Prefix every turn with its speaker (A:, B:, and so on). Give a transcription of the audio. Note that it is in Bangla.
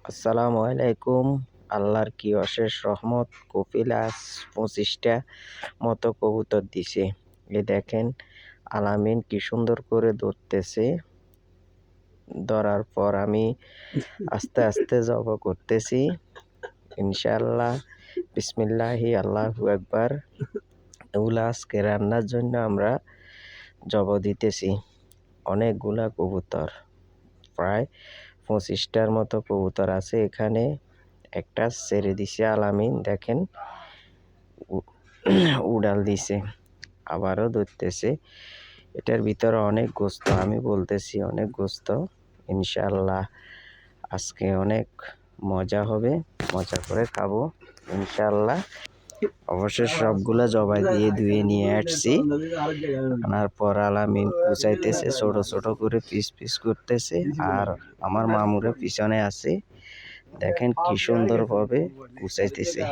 A: আসসালামু আলাইকুম। আল্লাহর কি অশেষ রহমত, কপিল আজ 25টা মতো কবুতর দিছে। দেখেন আলামিন কি সুন্দর করে ধরতেছে। ধরার পর আমি আস্তে আস্তে জব করতেছি ইনশাআল্লাহ। বিসমিল্লাহি আল্লাহু আকবার। এগুলো আজকে রান্নার জন্য আমরা জব দিতেছি। অনেকগুলা কবুতর, প্রায় 25টার মতো কবুতর আছে এখানে। একটা ছেড়ে দিছে আলামিন, দেখেন উড়াল দিছে, আবারও ধরতেছে। এটার ভিতরে অনেক গোস্ত, আমি বলতেছি অনেক গোস্ত। ইনশাআল্লাহ আজকে অনেক মজা হবে, মজা করে খাবো ইনশাআল্লাহ। অবশ্যই সবগুলা জবাই দিয়ে ধুয়ে নিয়ে আসছি। আনার পর আলামিন কুচাইতেছে, ছোট ছোট করে পিস পিস করতেছে। আর আমার মামুরা পিছনে আছে, দেখেন কি সুন্দর ভাবে কুচাইতেছে।